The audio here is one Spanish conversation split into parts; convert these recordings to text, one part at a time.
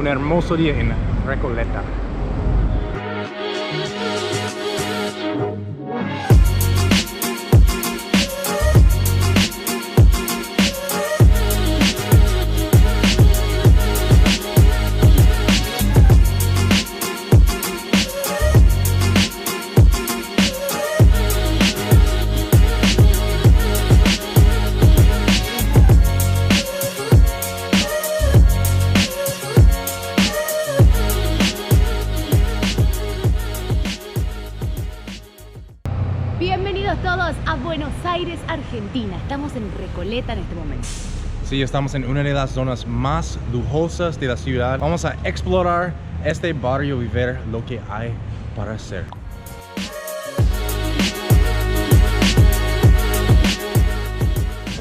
un hermoso día en Recoleta. Bienvenidos todos a Buenos Aires, Argentina. Estamos en Recoleta en este momento. Sí, estamos en una de las zonas más lujosas de la ciudad. Vamos a explorar este barrio y ver lo que hay para hacer.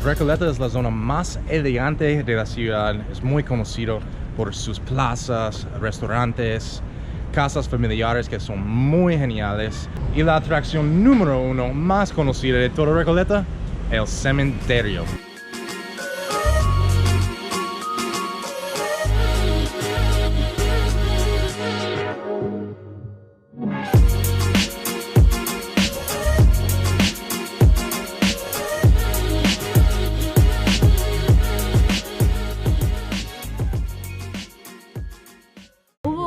Recoleta es la zona más elegante de la ciudad. Es muy conocido por sus plazas, restaurantes, casas familiares que son muy geniales. Y la atracción número uno más conocida de todo Recoleta, el cementerio.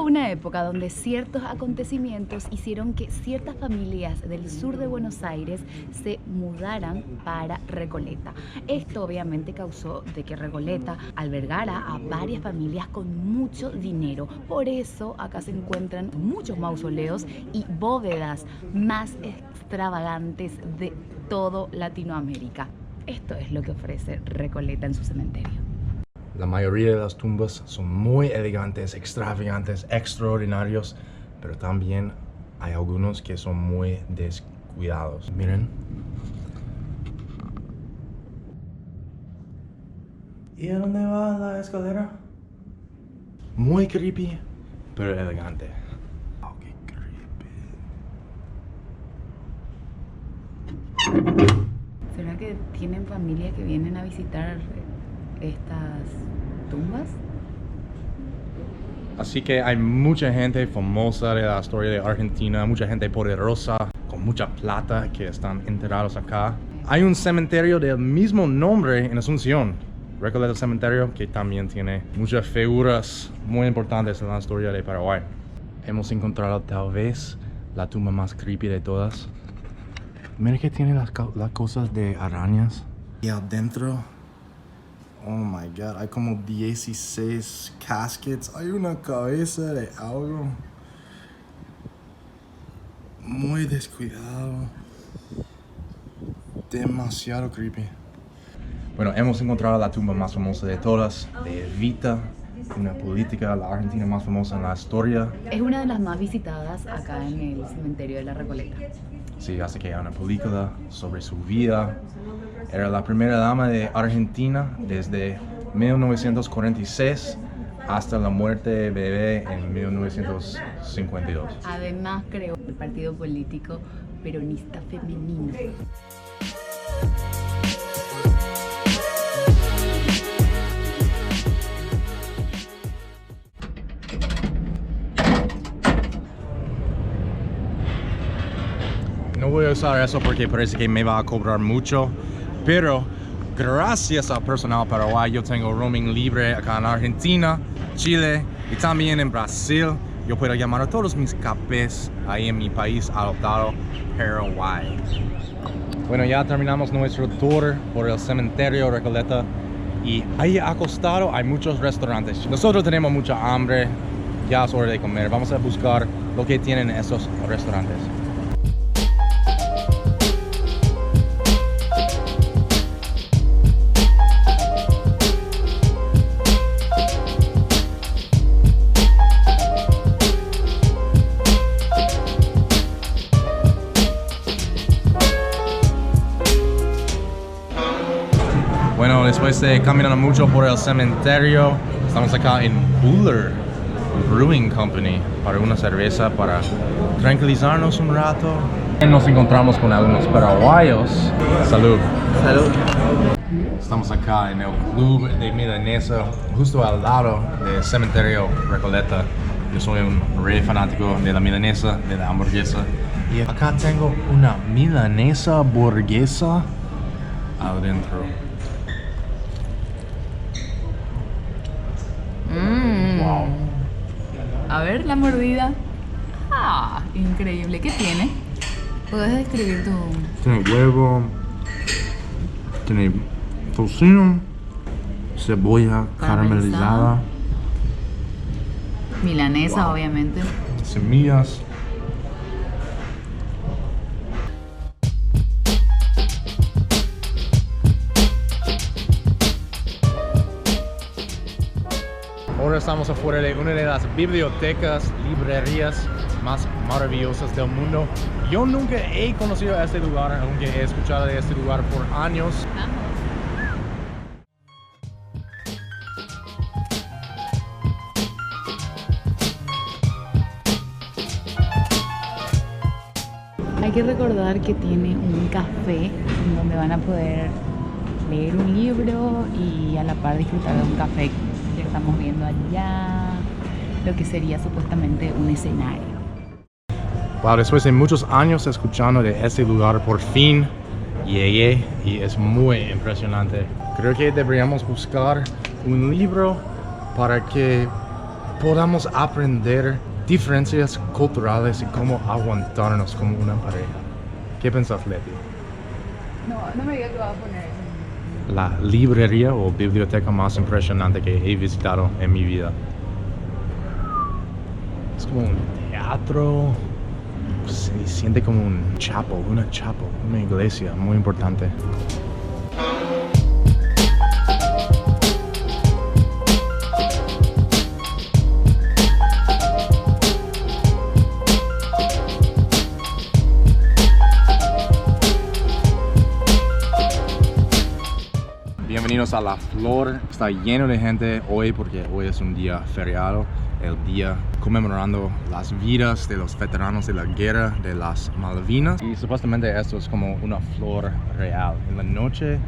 Una época donde ciertos acontecimientos hicieron que ciertas familias del sur de Buenos Aires se mudaran para Recoleta. Esto obviamente causó de que Recoleta albergara a varias familias con mucho dinero. Por eso acá se encuentran muchos mausoleos y bóvedas más extravagantes de todo Latinoamérica. Esto es lo que ofrece Recoleta en su cementerio. La mayoría de las tumbas son muy elegantes, extravagantes, extraordinarios, pero también hay algunos que son muy descuidados. Miren. ¿Y a dónde va la escalera? Muy creepy, pero elegante. Oh, qué creepy. ¿Será que tienen familia que vienen a visitar estas tumbas? Así que hay mucha gente famosa de la historia de Argentina, mucha gente poderosa, con mucha plata que están enterrados acá. Hay un cementerio del mismo nombre en Asunción, Recoleta Cementerio, que también tiene muchas figuras muy importantes en la historia de Paraguay. Hemos encontrado tal vez la tumba más creepy de todas. Mira que tiene las cosas de arañas. Y adentro, oh my god, hay como 16 caskets. Hay una cabeza de algo muy descuidado. Demasiado creepy. Bueno, hemos encontrado la tumba más famosa de todas, de Evita, una política, la argentina más famosa en la historia. Es una de las más visitadas acá en el cementerio de la Recoleta. Sí, hace que hay una película sobre su vida. Era la primera dama de Argentina desde 1946 hasta la muerte de bebé en 1952. Además creó el partido político peronista femenino. No voy a usar eso porque parece que me va a cobrar mucho, pero gracias al personal paraguayo tengo roaming libre acá en Argentina, Chile y también en Brasil. Yo puedo llamar a todos mis capés ahí en mi país adoptado, Paraguay. Bueno, ya terminamos nuestro tour por el cementerio Recoleta y ahí acostado hay muchos restaurantes. Nosotros tenemos mucha hambre, ya es hora de comer. Vamos a buscar lo que tienen esos restaurantes. Bueno, después de caminar mucho por el cementerio, estamos acá en Buller Brewing Company para una cerveza, para tranquilizarnos un rato. Nos encontramos con algunos paraguayos. Salud. Salud. Estamos acá en el Club de Milanesa, justo al lado del cementerio Recoleta. Yo soy un re fanático de la milanesa, de la hamburguesa. Y acá tengo una milanesa burguesa adentro. Wow. A ver la mordida. Ah, increíble. ¿Qué tiene? ¿Puedes describir tu...? Tiene huevo, tiene tocino, cebolla caramelizada, milanesa, wow, obviamente. semillas. Ahora estamos afuera de una de las bibliotecas, librerías más maravillosas del mundo. Yo nunca he conocido este lugar, aunque he escuchado de este lugar por años. Hay que recordar que tiene un café en donde van a poder leer un libro y a la par disfrutar de un café que estamos viendo allá, lo que sería supuestamente un escenario. Wow, después de muchos años escuchando de este lugar, por fin llegué y es muy impresionante. Creo que deberíamos buscar un libro para que podamos aprender diferencias culturales y cómo aguantarnos como una pareja. ¿Qué pensás, Leti? No me digas que vas a poner eso. La librería o biblioteca más impresionante que he visitado en mi vida. Es como un teatro. Se siente como un chapel, una iglesia muy importante. Bienvenidos a La Flor. Está lleno de gente hoy porque hoy es un día feriado, el día conmemorando las vidas de los veteranos de la guerra de las Malvinas. Y supuestamente esto es como una flor real. En la noche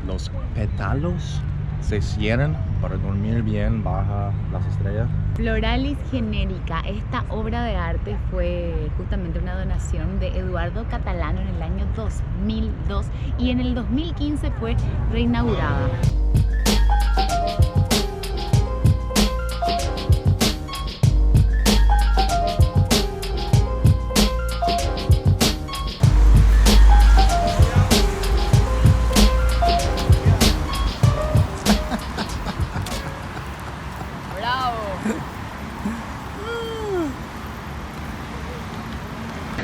los pétalos se cierran para dormir bien bajo las estrellas. Floralis Generica, esta obra de arte fue justamente una donación de Eduardo Catalano en el año 2002 y en el 2015 fue reinaugurada.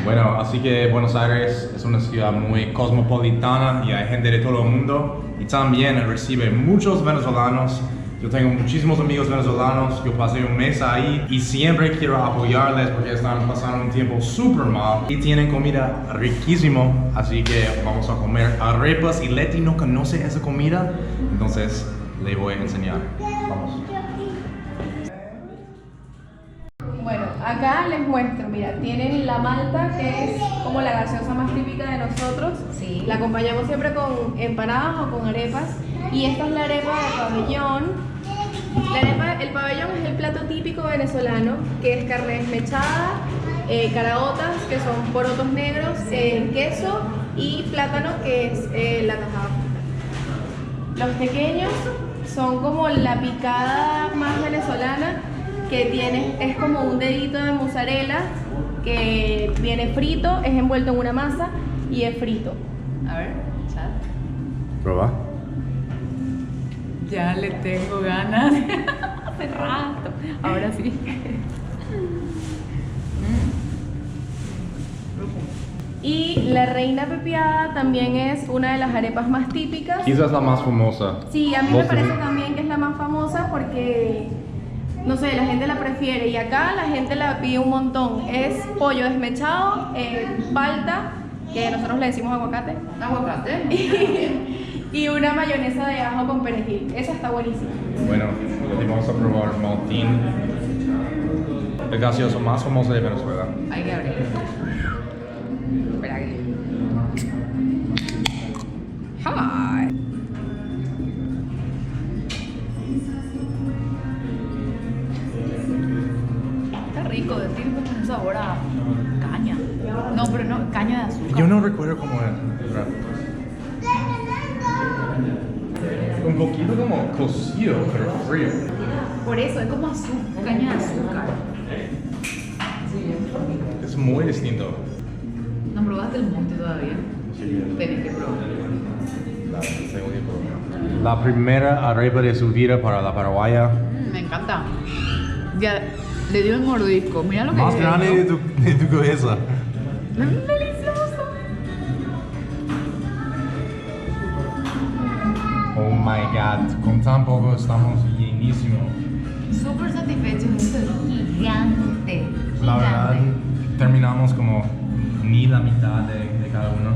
Bueno, así que Buenos Aires es una ciudad muy cosmopolitana y hay gente de todo el mundo y también recibe muchos venezolanos. Yo tengo muchísimos amigos venezolanos, yo pasé un mes ahí y siempre quiero apoyarles porque están pasando un tiempo súper mal y tienen comida riquísima, así que vamos a comer arepas y Leti no conoce esa comida, entonces le voy a enseñar. Vamos. Bueno, acá les muestro, mira, tienen la malta, que es como la gaseosa más típica de nosotros. Sí. La acompañamos siempre con empanadas o con arepas. Y esta es la arepa de pabellón. El pabellón es el plato típico venezolano, que es carne desmechada, caraotas, que son porotos negros, queso y plátano, que es la tajada. Los pequeños son como la picada más venezolana, que es como un dedito de mozzarella que viene frito, es envuelto en una masa y es frito. A ver, chat. Prueba. Ya le tengo ganas. Hace rato. Ahora sí. Y la reina pepiada también es una de las arepas más típicas. Quizás la más famosa. Sí, a mí me parece también que es la más famosa porque, no sé, la gente la prefiere y acá la gente la pide un montón. Es pollo desmechado, palta, que nosotros le decimos aguacate. ¿Aguacate? Y una mayonesa de ajo con perejil. Esa está buenísima. Bueno, vamos a probar Maltín, el gaseoso más famoso de Venezuela. Hay que abrir. Espera que... ¡Hi! rico, tiene como un sabor a caña. No, pero no, caña de azúcar. Yo no recuerdo cómo era. Un poquito como cocido, pero frío. Por eso, es como azúcar, caña de azúcar. Es muy distinto. ¿No probaste el monte todavía? Tenés que probar. La primera arepa de su vida para la paraguaya. Me encanta. Ya le dio el mordisco. Mira lo que Más es grande esto. de tu cabeza. Delicioso. Oh my god, con tan poco estamos llenísimos. Súper satisfechos. Esto es gigante. La verdad, Gigante. terminamos como ni la mitad de cada uno.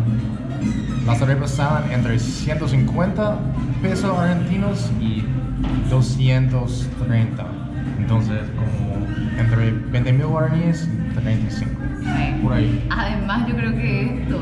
Las arepas estaban entre 150 pesos argentinos y 230. Entonces, como entre 20.000 guaraníes y 35. Sí. Por ahí. Además, yo creo que esto